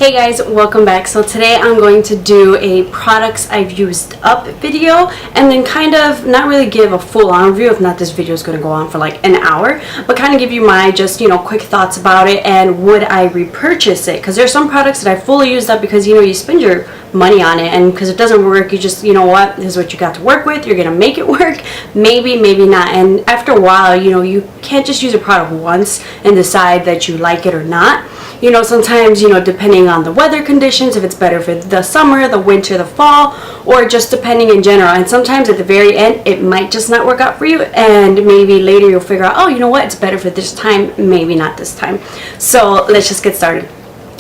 Hey guys, welcome back. So today I'm going to do a products I've used up video and then kind of not really give a full-on review. If not, this video is going to go on for like an hour, but kind of give you my just quick thoughts about it and would I repurchase it, because there's some products that I fully used up because you spend your money on it, and because it doesn't work, you just what, this is what you got to work with, you're gonna make it work, maybe not. And after a while, you can't just use a product once and decide that you like it or not. Sometimes, depending on the weather conditions, if it's better for the summer, the winter, the fall, or just depending in general. And sometimes at the very end, it might just not work out for you, and maybe later you'll figure out, oh, you know what, it's better for this time, maybe not this time. So let's just get started.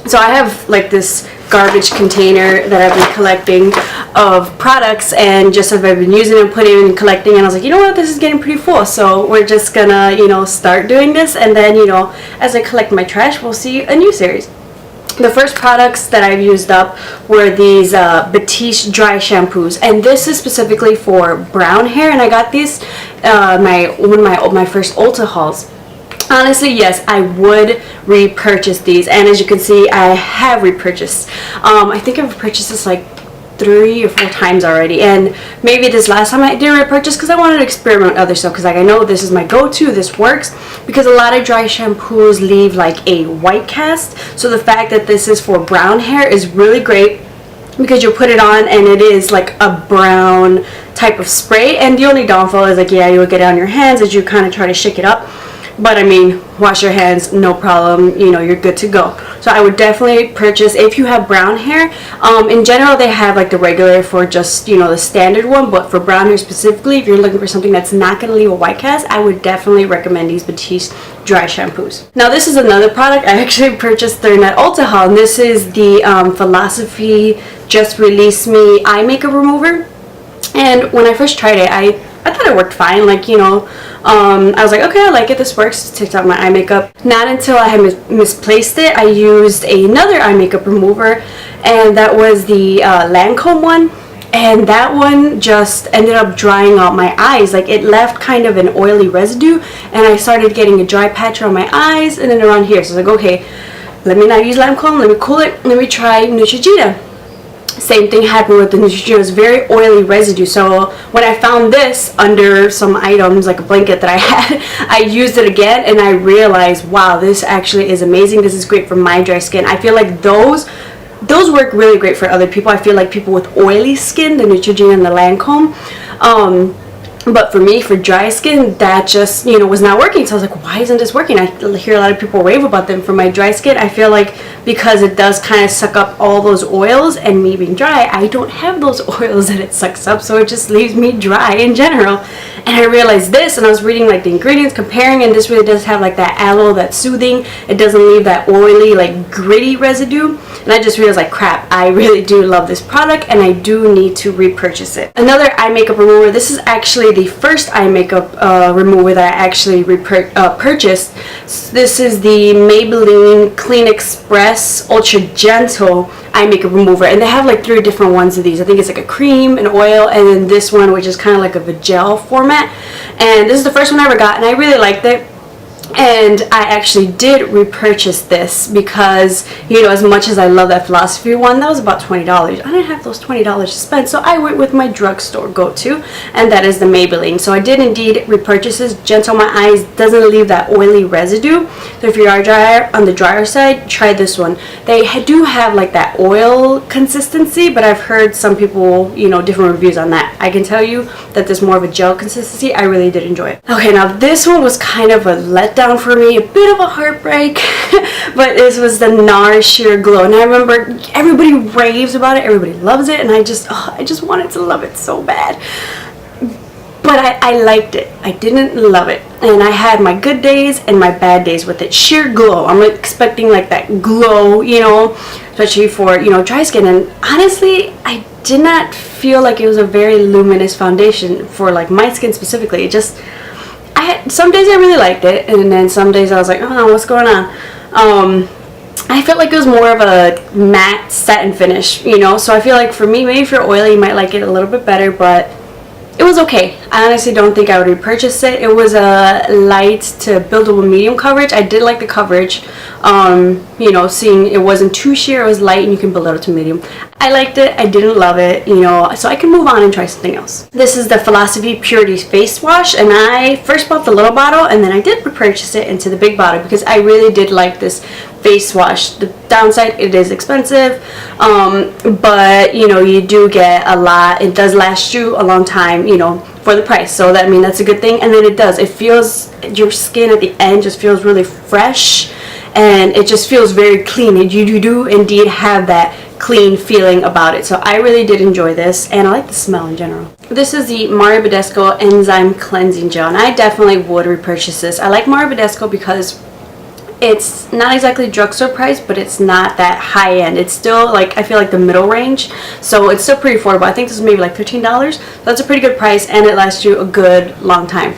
So I have like this garbage container that I've been collecting of products, and just as I've been using and putting and collecting, and I was like, you know what, this is getting pretty full, so we're just gonna start doing this, and then as I collect my trash, we'll see a new series. The first products that I've used up were these Batiste dry shampoos, and this is specifically for brown hair, and I got these my first Ulta hauls. Honestly, yes, I would repurchase these, and as you can see, I have repurchased. I think I've repurchased this like 3 or 4 times already, and maybe this last time I did repurchase because I wanted to experiment with other stuff, because I know this is my go-to, this works, because a lot of dry shampoos leave like a white cast. So the fact that this is for brown hair is really great, because you'll put it on and it is like a brown type of spray, and the only downfall is like, yeah, you'll get it on your hands as you kind of try to shake it up. But I mean, wash your hands, no problem, you're good to go. So I would definitely purchase if you have brown hair. In general, they have like the regular for just, the standard one, but for brown hair specifically, if you're looking for something that's not going to leave a white cast, I would definitely recommend these Batiste dry shampoos. Now this is another product I actually purchased during that Ulta haul, and this is the Philosophy Just Release Me eye makeup remover. And when I first tried it, I thought it worked fine, like, I was like, okay, I like it, this works, takes out my eye makeup. Not until I had misplaced it, I used another eye makeup remover, and that was the Lancome one, and that one just ended up drying out my eyes. Like, it left kind of an oily residue, and I started getting a dry patch on my eyes and then around here. So I was like, okay, let me not use Lancome, let me cool it, let me try Neutrogena. Same thing happened with the Neutrogena. It was very oily residue. So when I found this under some items, like a blanket that I had, I used it again, and I realized, wow, this actually is amazing. This is great for my dry skin. I feel like those work really great for other people. I feel like people with oily skin, the Neutrogena and the Lancome, but for me, for dry skin, that just, was not working. So I was like, why isn't this working? I hear a lot of people rave about them. For my dry skin, I feel like because it does kind of suck up all those oils, and me being dry, I don't have those oils that it sucks up, so it just leaves me dry in general. And I realized this, and I was reading like the ingredients, comparing, and this really does have like that aloe, that soothing. It doesn't leave that oily, like gritty residue. And I just realized, like, crap, I really do love this product, and I do need to repurchase it. Another eye makeup remover. This is actually the first eye makeup remover that I actually purchased. This is the Maybelline Clean Express Ultra Gentle eye makeup remover, and they have like 3 different ones of these. I think it's like a cream, an oil, and then this one, which is kind of like a gel format. And this is the first one I ever got, and I really liked it. And I actually did repurchase this because, as much as I love that Philosophy one, that was about $20. I didn't have those $20 to spend, so I went with my drugstore go-to, and that is the Maybelline. So I did indeed repurchase this. Gentle on my eyes, doesn't leave that oily residue. So if you are on the drier side, try this one. They do have like that oil consistency, but I've heard some people, different reviews on that. I can tell you that there's more of a gel consistency. I really did enjoy it. Okay, now this one was kind of a letdown for me, a bit of a heartbreak, but this was the Nars Sheer Glow, and I remember everybody raves about it, everybody loves it, and I just wanted to love it so bad. But I liked it. I didn't love it, and I had my good days and my bad days with it. Sheer Glow, I'm expecting like that glow, especially for dry skin, and honestly, I did not feel like it was a very luminous foundation for like my skin specifically. It just, some days I really liked it, and then some days I was like, oh, what's going on? I felt like it was more of a matte satin finish, so I feel like for me, maybe if you're oily, you might like it a little bit better, but It was okay. I honestly don't think I would repurchase it. It was a light to buildable medium coverage. I did like the coverage. You know, seeing it wasn't too sheer, it was light and you can build it up to medium. I liked it. I didn't love it, you know, so I can move on and try something else. This is the Philosophy Purity Face Wash, and I first bought the little bottle and then I did repurchase it into the big bottle because I really did like this face wash. The downside, it is expensive, but you know, you do get a lot. It does last you a long time, you know, for the price, so that, I mean, that's a good thing. And then it feels, your skin at the end just feels really fresh and it just feels very clean. You do indeed have that clean feeling about it, so I really did enjoy this, and I like the smell in general. This is the Mario Badescu Enzyme Cleansing Gel, and I definitely would repurchase this. I like Mario Badescu because it's not exactly drugstore price, but it's not that high end. It's still like, I feel like the middle range, so it's still pretty affordable. I think this is maybe like $15. That's a pretty good price, and it lasts you a good long time.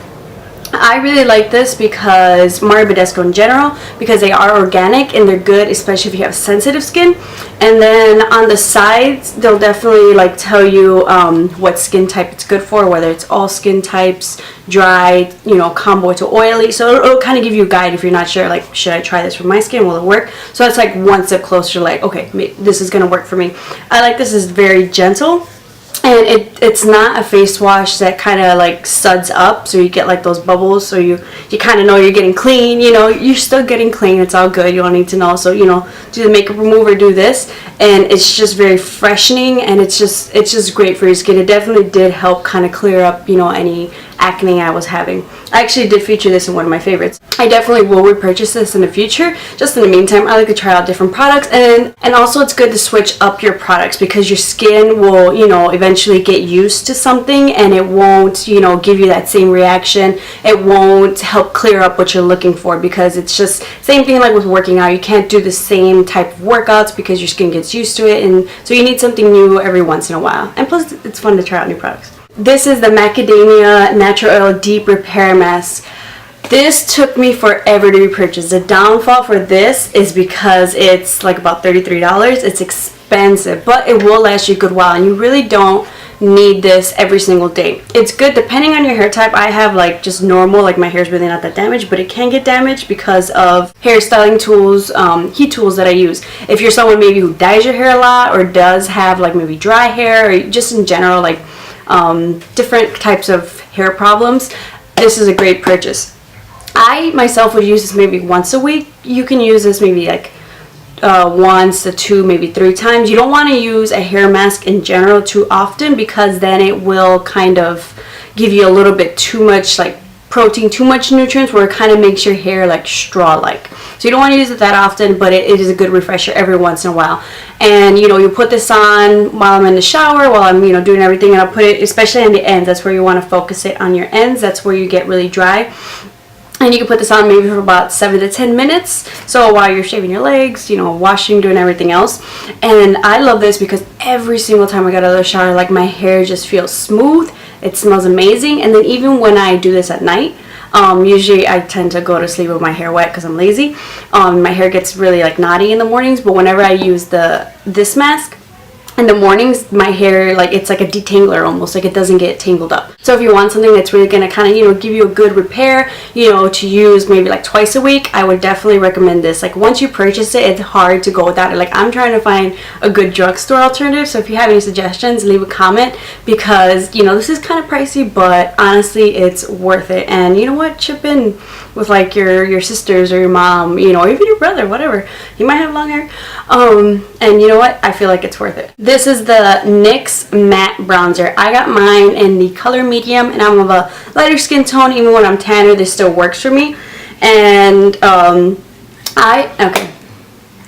I really like this because Mario Badescu in general, because they are organic and they're good, especially if you have sensitive skin. And then on the sides, they'll definitely like tell you what skin type it's good for, whether it's all skin types, dry, you know, combo to oily. So it'll kind of give you a guide if you're not sure, like, should I try this for my skin? Will it work? So it's like one step closer, like, okay, this is gonna work for me. I like this. Is very gentle. And it's not a face wash that kind of like suds up, so you get like those bubbles, so you kind of know you're getting clean, you know, you're still getting clean, it's all good, you don't need to know. So, you know, do the makeup remover, do this, and it's just very freshening, and it's just great for your skin. It definitely did help kind of clear up, you know, any acne I was having. I actually did feature this in one of my favorites. I definitely will repurchase this in the future. Just in the meantime, I like to try out different products, and also it's good to switch up your products because your skin will, you know, eventually get used to something and it won't, you know, give you that same reaction. It won't help clear up what you're looking for, because it's just same thing like with working out. You can't do the same type of workouts because your skin gets used to it, and so you need something new every once in a while. And plus, it's fun to try out new products. This is the Macadamia Natural Oil Deep Repair Mask. This took me forever to repurchase. The downfall for this is because it's like about $33. It's expensive, but it will last you a good while, and you really don't need this every single day. It's good depending on your hair type. I have like just normal, like my hair is really not that damaged, but it can get damaged because of hairstyling tools, heat tools that I use. If you're someone maybe who dyes your hair a lot, or does have like maybe dry hair, or just in general like different types of hair problems, this is a great purchase. I myself would use this maybe once a week. You can use this maybe like once to two, maybe 3 times. You don't want to use a hair mask in general too often, because then it will kind of give you a little bit too much like protein, too much nutrients, where it kind of makes your hair like straw-like. So you don't want to use it that often, but it is a good refresher every once in a while. And you know, you put this on while I'm in the shower, while I'm, you know, doing everything, and I'll put it especially on the ends. That's where you want to focus it, on your ends. That's where you get really dry. And you can put this on maybe for about 7 to 10 minutes. So while you're shaving your legs, you know, washing, doing everything else. And I love this because every single time I get out of the shower, like my hair just feels smooth. It smells amazing. And then even when I do this at night, usually I tend to go to sleep with my hair wet because I'm lazy. My hair gets really like knotty in the mornings, but whenever I use this mask, in the mornings, my hair, like, it's like a detangler almost, like it doesn't get tangled up. So if you want something that's really going to kind of, you know, give you a good repair, you know, to use maybe like twice a week, I would definitely recommend this. Like once you purchase it, it's hard to go without it. Like I'm trying to find a good drugstore alternative, so if you have any suggestions, leave a comment, because, you know, this is kind of pricey, but honestly, it's worth it. And you know what, chip in with like your sisters or your mom, you know, or even your brother, whatever. You might have long hair. And you know what, I feel like it's worth it. This is the NYX Matte Bronzer. I got mine in the color medium, and I'm of a lighter skin tone. Even when I'm tanner, this still works for me. And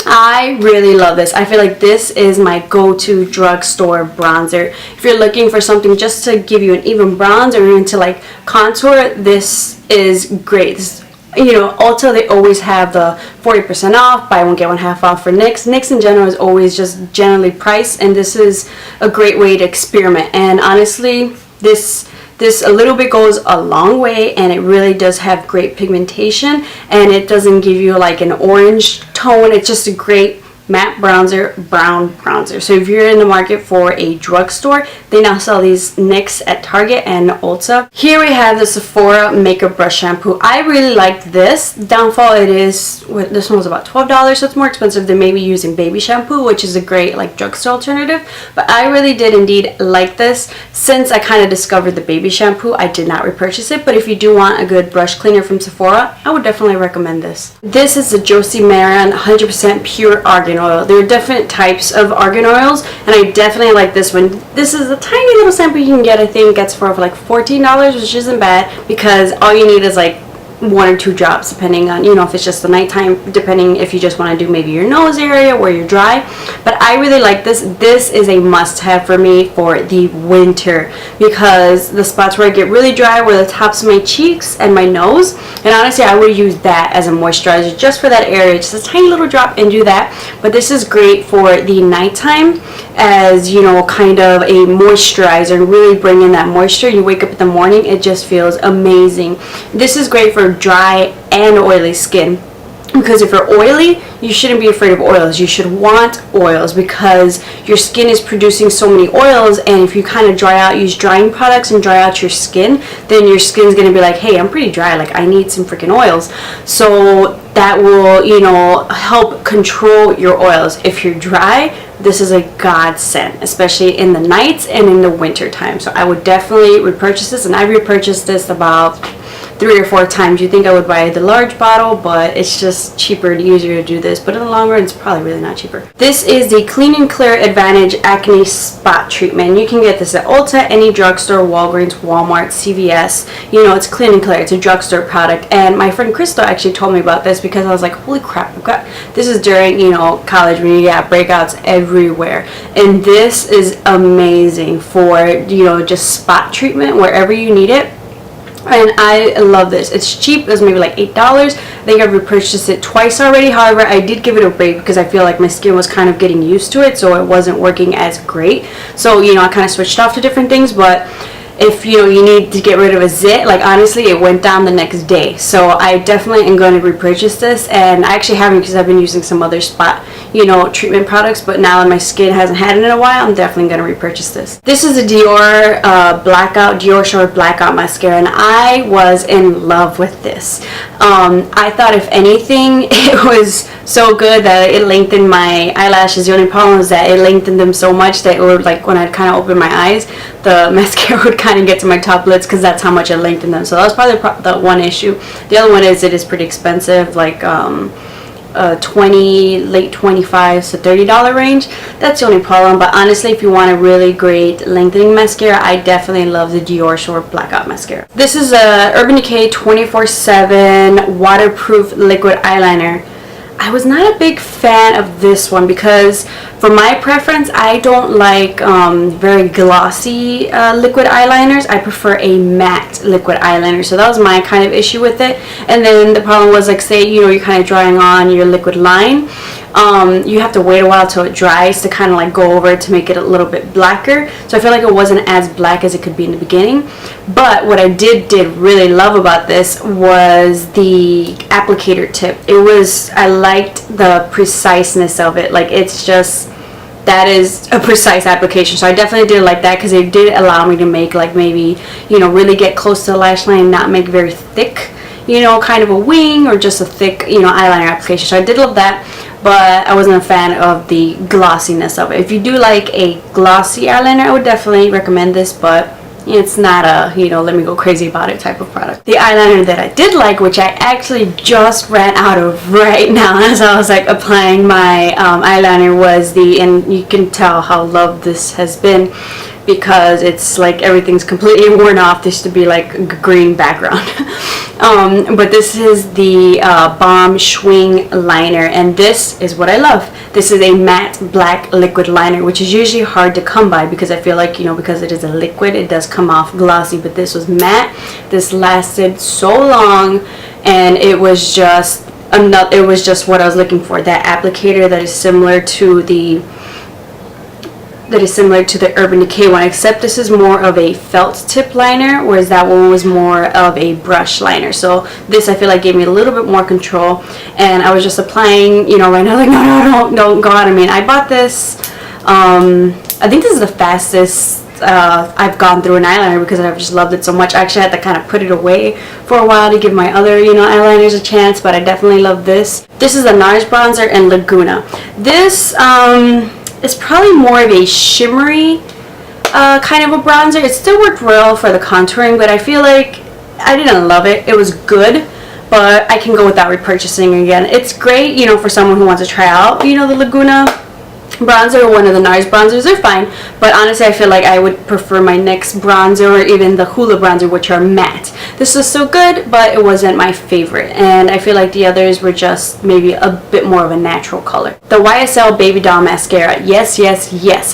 I really love this. I feel like this is my go-to drugstore bronzer. If you're looking for something just to give you an even bronze, or even to like contour, this is great. This, you know, Ulta, they always have the 40% off, buy one get one half off for NYX. NYX in general is always just generally priced, and this is a great way to experiment. And honestly, this a little bit goes a long way, and it really does have great pigmentation, and it doesn't give you like an orange tone. It's just a great matte bronzer, brown bronzer. So if you're in the market for a drugstore, they now sell these NYX at Target and Ulta. Here we have the Sephora Makeup Brush Shampoo. I really liked this. Downfall, it is, this one was about $12, so it's more expensive than maybe using baby shampoo, which is a great like drugstore alternative. But I really did indeed like this. Since I kind of discovered the baby shampoo, I did not repurchase it. But if you do want a good brush cleaner from Sephora, I would definitely recommend this. This is the Josie Maran 100% pure argan oil. There are different types of argan oils, and I definitely like this one. This is a tiny little sample you can get. I think it gets for like $14, which isn't bad because all you need is like 1 or 2 drops, depending on, you know, if it's just the nighttime, depending if you just want to do maybe your nose area where you're dry. But I really like this. This is a must-have for me for the winter because the spots where I get really dry were the tops of my cheeks and my nose, and honestly I would use that as a moisturizer just for that area, just a tiny little drop and do that. But this is great for the nighttime as, you know, kind of a moisturizer and really bring in that moisture. You wake up in the morning, it just feels amazing. This is great for dry and oily skin, because if you're oily, you shouldn't be afraid of oils. You should want oils because your skin is producing so many oils, and if you kind of dry out, use drying products and dry out your skin, then your skin's going to be like, hey, I'm pretty dry, like I need some freaking oils. So that will, you know, help control your oils. If you're dry, this is a godsend, especially in the nights and in the winter time. So I would definitely repurchase this, and I repurchased this about 3 or 4 times. You think I would buy the large bottle, but it's just cheaper and easier to do this. But in the long run, it's probably really not cheaper. This is the Clean and Clear Advantage Acne Spot Treatment. You can get this at Ulta, any drugstore, Walgreens, Walmart, CVS. You know, it's clean and clear. It's a drugstore product. And my friend Crystal actually told me about this because I was like, holy crap, this is during, you know, college when you got breakouts everywhere. And this is amazing for, you know, just spot treatment wherever you need it. And I love this. It's cheap. It was maybe like $8. I think I've repurchased it twice already. However, I did give it a break because I feel like my skin was kind of getting used to it, so it wasn't working as great. So, you know, I kind of switched off to different things. But if, you know, you need to get rid of a zit, like honestly, it went down the next day. So I definitely am going to repurchase this, and I actually haven't because I've been using some other spot, you know, treatment products, but now that my skin hasn't had it in a while, I'm definitely going to repurchase this. This is a Dior Dior Shore Blackout Mascara, and I was in love with this. I thought if anything, it was so good that it lengthened my eyelashes. The only problem was that it lengthened them so much that it would, like, when I'd kind of open my eyes, the mascara would kind of get to my top lids because that's how much it lengthened them. So that was probably the one issue. The other one is it is pretty expensive, like late $25 to $30 range. That's the only problem. But honestly, if you want a really great lengthening mascara, I definitely love the Dior Shore Blackout Mascara. This is a Urban Decay 24/7 waterproof liquid eyeliner. I was not a big fan of this one because for my preference, I don't like very glossy liquid eyeliners. I prefer a matte liquid eyeliner. So that was my kind of issue with it. And then the problem was, like, say, you know, you're kind of drying on your liquid line. You have to wait a while till it dries to kind of like go over it to make it a little bit blacker. So I feel like it wasn't as black as it could be in the beginning. But what I did really love about this was the applicator tip. I liked the preciseness of it. Like, it's just, that is a precise application. So I definitely did like that because it did allow me to make, like, maybe, you know, really get close to the lash line and not make very thick, you know, kind of a wing or just a thick, you know, eyeliner application. So I did love that, but I wasn't a fan of the glossiness of it. If you do like a glossy eyeliner, I would definitely recommend this, but it's not a, you know, let me go crazy about it type of product. The eyeliner that I did like, which I actually just ran out of right now as I was like applying my eyeliner, was and you can tell how loved this has been because it's like everything's completely worn off. This to be like a green background. But this is the Balm Schwing liner, and this is what I love. This is a matte black liquid liner, which is usually hard to come by because I feel like, you know, because it is a liquid, it does come off glossy, but this was matte. This lasted so long, and it was just what I was looking for, that applicator that is similar to the that is similar to the Urban Decay one, except this is more of a felt tip liner, whereas that one was more of a brush liner. So this, I feel like, gave me a little bit more control, and I was just applying, you know, right now, like, no, don't go out. I mean, I bought this, I think this is the fastest I've gone through an eyeliner because I've just loved it so much. I actually had to kind of put it away for a while to give my other, you know, eyeliners a chance, but I definitely love this. This is a Nars bronzer in Laguna. This is probably more of a shimmery kind of a bronzer. It still worked well for the contouring, but I feel like I didn't love it. It was good, but I can go without repurchasing again. It's great, you know, for someone who wants to try out, you know, the Laguna bronzer or one of the Nars bronzers. They're fine, but honestly I feel like I would prefer my NYX bronzer or even the Hoola bronzer, which are matte. This was so good, but it wasn't my favorite, and I feel like the others were just maybe a bit more of a natural color. The YSL Baby Doll Mascara, yes,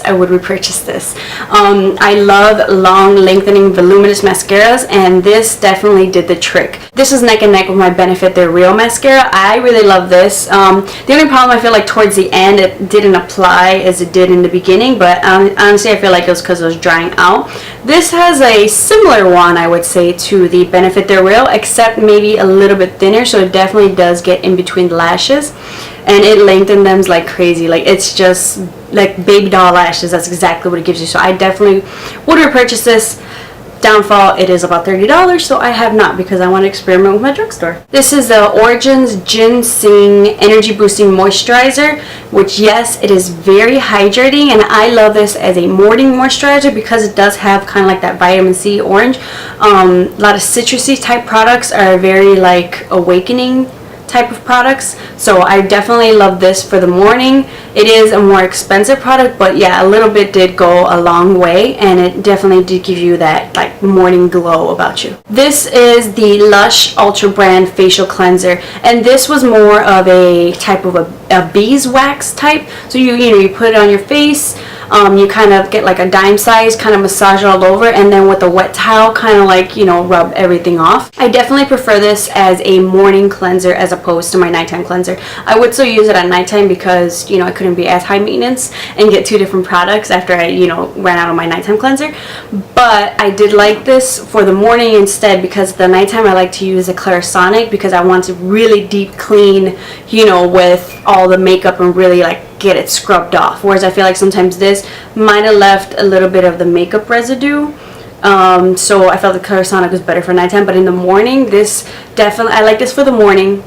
I would repurchase this. I love long, lengthening, voluminous mascaras, and this definitely did the trick. This is neck and neck with my Benefit They're Real mascara. I really love this. The only problem, I feel like towards the end it didn't apply as it did in the beginning, but honestly I feel like it was because it was drying out. This has a similar one, I would say, to the Benefit They're Real, except maybe a little bit thinner, so it definitely does get in between the lashes, and it lengthens them like crazy. Like, it's just like baby doll lashes. That's exactly what it gives you. So I definitely would repurchase this. Downfall, it is about $30, so I have not, because I want to experiment with my drugstore. This is the Origins Ginseng Energy Boosting Moisturizer, which, yes, it is very hydrating, and I love this as a morning moisturizer because it does have kind of like that vitamin C orange. A lot of citrusy type products are very like awakening type of products, so I definitely love this for the morning. It is a more expensive product, but yeah, a little bit did go a long way, and it definitely did give you that like morning glow about you. This is the Lush Ultra Brand Facial Cleanser, and this was more of a type of a beeswax type. So you know, you put it on your face, you kind of get like a dime size, kind of massage all over, and then with a wet towel kind of like, you know, rub everything off. I definitely prefer this as a morning cleanser as opposed to my nighttime cleanser. I would still use it at nighttime because, you know, I couldn't be as high maintenance and get two different products after I, you know, ran out of my nighttime cleanser. But I did like this for the morning instead, because the nighttime I like to use a Clarisonic because I want to really deep clean, you know, with all the makeup and really like get it scrubbed off, whereas I feel like sometimes this might have left a little bit of the makeup residue. So I felt the Clarisonic was better for nighttime, but in the morning, this definitely, I like this for the morning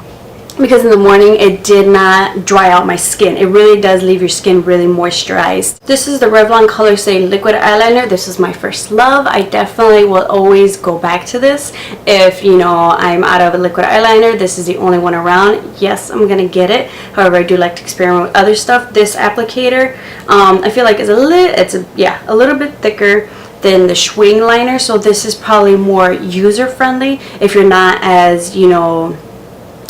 because in the morning it did not dry out my skin. It really does leave your skin really moisturized. This is the Revlon Color Stay Liquid Eyeliner. This is my first love. I definitely will always go back to this. If, you know, I'm out of a liquid eyeliner, this is the only one around. Yes, I'm gonna get it. However, I do like to experiment with other stuff. This applicator, I feel like is a little bit thicker than the Schwing liner, so this is probably more user friendly if you're not as, you know,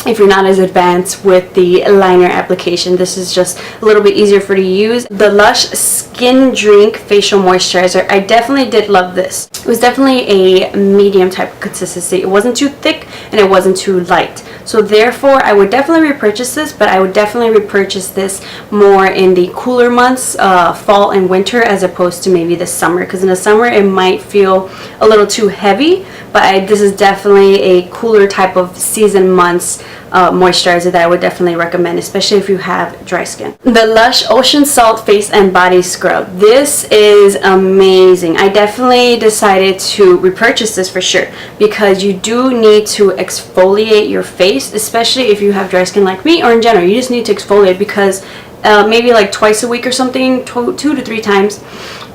if you're not as advanced with the liner application. This is just a little bit easier for you to use. The Lush Skin Drink Facial Moisturizer, I definitely did love this. It was definitely a medium type of consistency. It wasn't too thick and it wasn't too light. So therefore, I would definitely repurchase this, but I would definitely repurchase this more in the cooler months, fall and winter, as opposed to maybe the summer, because in the summer it might feel a little too heavy, but this is definitely a cooler type of season months moisturizer that I would definitely recommend, especially if you have dry skin. The Lush Ocean Salt Face and Body Scrub. This is amazing. I definitely decided to repurchase this for sure, because you do need to exfoliate your face, especially if you have dry skin like me, or in general, you just need to exfoliate because maybe like twice a week or something, 2 to 3 times.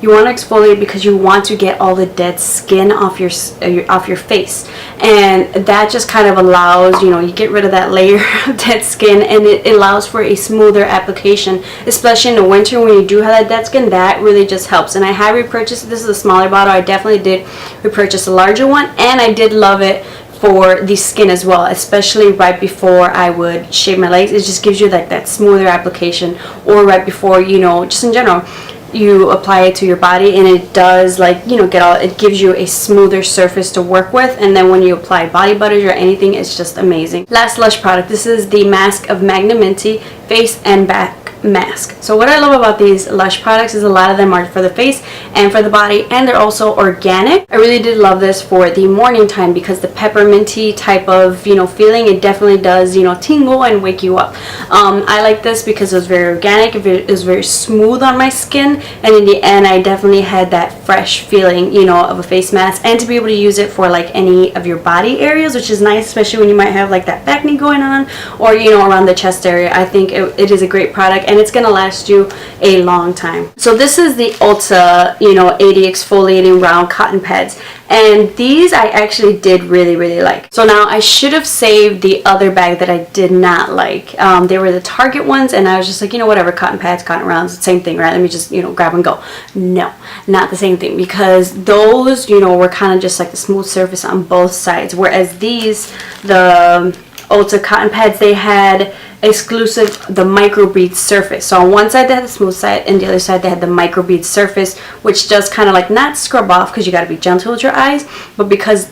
You want to exfoliate because you want to get all the dead skin off your face, and that just kind of allows, you know, you get rid of that layer of dead skin, and it allows for a smoother application, especially in the winter when you do have that dead skin. That really just helps. And I have repurchased, this is a smaller bottle. I definitely did repurchase a larger one, and I did love it for the skin as well, especially right before I would shave my legs. It just gives you like that smoother application, or right before, you know, just in general, you apply it to your body, and it does, like, you know, it gives you a smoother surface to work with. And then when you apply body butters or anything, it's just amazing. Last Lush product, this is the Mask of Magnum Minty Face and Back mask. So what I love about these Lush products is a lot of them are for the face and for the body, and they're also organic. I really did love this for the morning time because the pepperminty type of, you know, feeling, it definitely does, you know, tingle and wake you up. I like this because it was very organic, it was very smooth on my skin, and in the end I definitely had that fresh feeling, you know, of a face mask, and to be able to use it for like any of your body areas, which is nice, especially when you might have like that back knee going on, or you know, around the chest area. I think it is a great product, and it's gonna last you a long time. So this is the Ulta, you know, 80 exfoliating round cotton pads, and these I actually did really like. So now I should have saved the other bag that I did not like. They were the Target ones, and I was just like, you know, whatever, cotton pads, cotton rounds, same thing, right? Let me just, you know, grab and go. No, not the same thing, because those, you know, were kind of just like the smooth surface on both sides, whereas these, the Ulta cotton pads, they had exclusive the microbead surface. So on one side they had the smooth side, and the other side they had the microbead surface, which does kind of like not scrub off, because you got to be gentle with your eyes, but because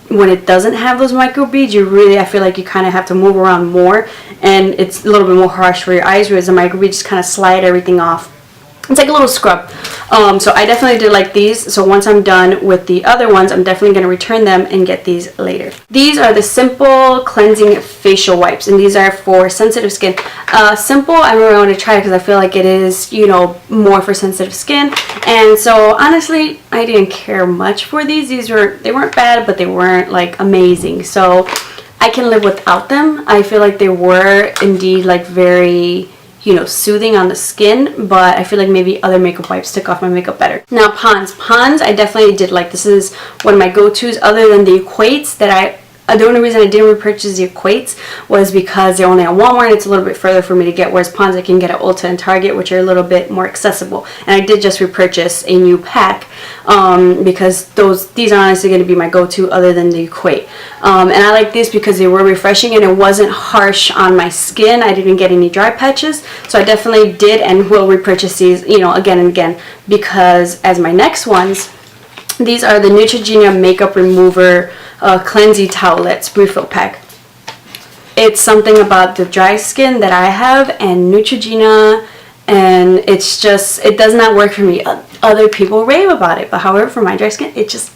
when it doesn't have those microbeads, you really, I feel like you kind of have to move around more, and it's a little bit more harsh for your eyes, whereas the microbeads just kind of slide everything off. It's like a little scrub. So I definitely did like these. So once I'm done with the other ones, I'm definitely going to return them and get these later. These are the Simple Cleansing Facial Wipes, and these are for sensitive skin. Simple, I really want to try it because I feel like it is, you know, more for sensitive skin. And so honestly, I didn't care much for these. They weren't bad, but they weren't like amazing. So I can live without them. I feel like they were indeed like very, you know, soothing on the skin, but I feel like maybe other makeup wipes took off my makeup better. Now Pond's I definitely did like. This is one of my go-tos, other than the Equates that the only reason I didn't repurchase the Equates was because they're only at Walmart and it's a little bit further for me to get, whereas Pond's I can get at Ulta and Target, which are a little bit more accessible. And I did just repurchase a new pack because these are honestly going to be my go-to other than the Equate. And I like these because they were refreshing and it wasn't harsh on my skin. I didn't get any dry patches, so I definitely did and will repurchase these, you know, again and again, because as my next ones, these are the Neutrogena Makeup Remover Cleansing Towelettes Refill Pack. It's something about the dry skin that I have and Neutrogena, and it's just, it does not work for me. Other people rave about it, but however, for my dry skin, it's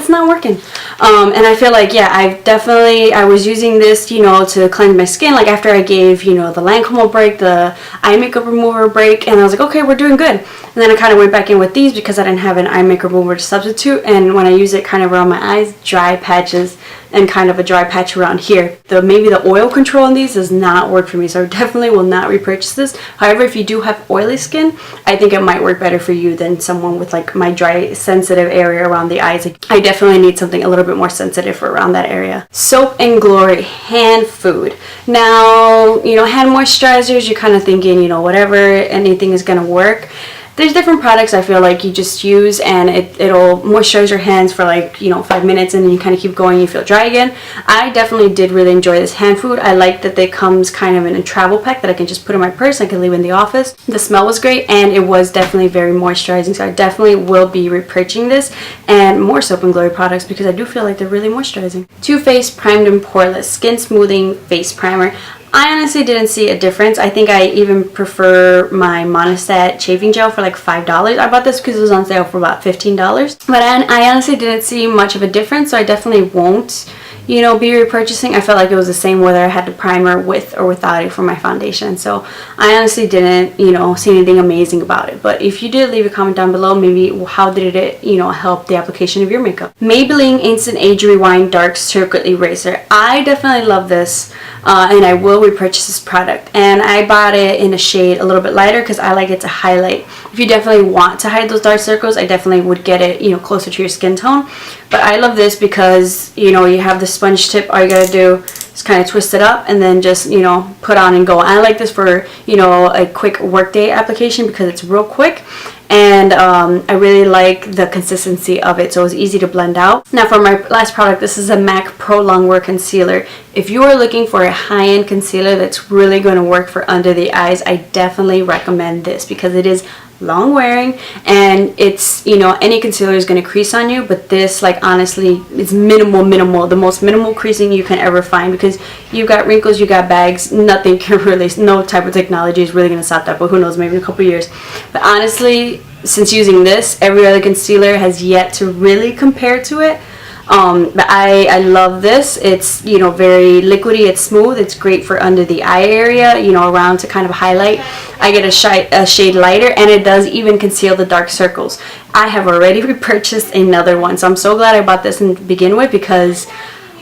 not working. And I feel like, yeah, I was using this, you know, to cleanse my skin, like after I gave, you know, the Lancome a break, the eye makeup remover a break, and I was like, okay, we're doing good. And then I kind of went back in with these because I didn't have an eye makeup remover to substitute, and when I use it kind of around my eyes, dry patches and kind of a dry patch around here. Maybe the oil control on these does not work for me, so I definitely will not repurchase this. However, if you do have oily skin, I think it might work better for you than someone with like my dry sensitive area around the eyes. I definitely need something a little bit more sensitive for around that area. Soap and Glory Hand Food. Now, you know, hand moisturizers, you're kind of thinking, you know, whatever, anything is gonna work. There's different products I feel like you just use and it'll moisturize your hands for like, you know, 5 minutes, and then you kind of keep going, you feel dry again. I definitely did really enjoy this hand food. I like that it comes kind of in a travel pack that I can just put in my purse. I can leave in the office. The smell was great and it was definitely very moisturizing, so I definitely will be repurchasing this and more Soap and Glory products because I do feel like they're really moisturizing. Too Faced Primed and Poreless Skin Smoothing Face Primer. I honestly didn't see a difference. I think I even prefer my Monistat shaving gel for like $5. I bought this because it was on sale for about $15. But I honestly didn't see much of a difference, so I definitely won't, you know, be repurchasing. I felt like it was the same whether I had the primer with or without it for my foundation. So I honestly didn't, you know, see anything amazing about it. But if you did, leave a comment down below. Maybe how did it, you know, help the application of your makeup. Maybelline Instant Age Rewind Dark Circuit Eraser. I definitely love this. And I will repurchase this product, and I bought it in a shade a little bit lighter because I like it to highlight. If you definitely want to hide those dark circles, I definitely would get it, you know, closer to your skin tone. But I love this because, you know, you have the sponge tip. All you gotta do is kind of twist it up and then just, you know, put on and go. I like this for, you know, a quick workday application because it's real quick. And I really like the consistency of it, so it's easy to blend out. Now for my last product, this is a MAC Pro Longwear Concealer. If you are looking for a high-end concealer that's really going to work for under the eyes, I definitely recommend this because it is long wearing, and it's, you know, any concealer is going to crease on you, but this, like, honestly, it's minimal, the most minimal creasing you can ever find, because you've got wrinkles, you got bags, nothing can really, no type of technology is really going to stop that, but who knows, maybe in a couple years. But honestly, since using this, every other concealer has yet to really compare to it. But I love this. It's, you know, very liquidy, it's smooth, it's great for under the eye area, you know, around to kind of highlight. I get a shade lighter, and it does even conceal the dark circles. I have already repurchased another one, so I'm so glad I bought this to begin with, because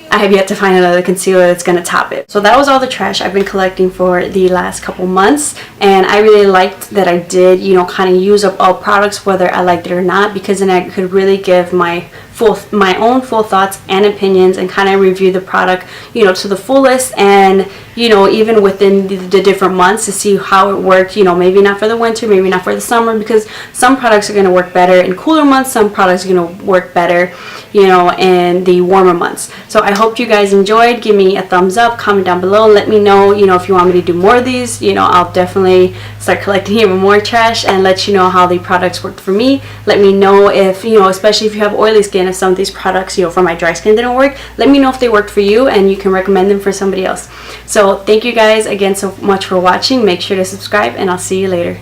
I have yet to find another concealer that's going to top it. So that was all the trash I've been collecting for the last couple months, and I really liked that I did, you know, kind of use up all products, whether I liked it or not, because then I could really give my own full thoughts and opinions, and kind of review the product, you know, to the fullest, and, you know, even within the different months, to see how it worked. You know, maybe not for the winter, maybe not for the summer, because some products are going to work better in cooler months, some products are going to work better, you know, in the warmer months. So I hope you guys enjoyed. Give me a thumbs up, comment down below, let me know, you know, if you want me to do more of these. You know, I'll definitely start collecting even more trash and let you know how the products worked for me. Let me know if, you know, especially if you have oily skin, if some of these products, you know, for my dry skin didn't work, let me know if they worked for you, and you can recommend them for somebody else. So thank you guys again so much for watching. Make sure to subscribe, and I'll see you later.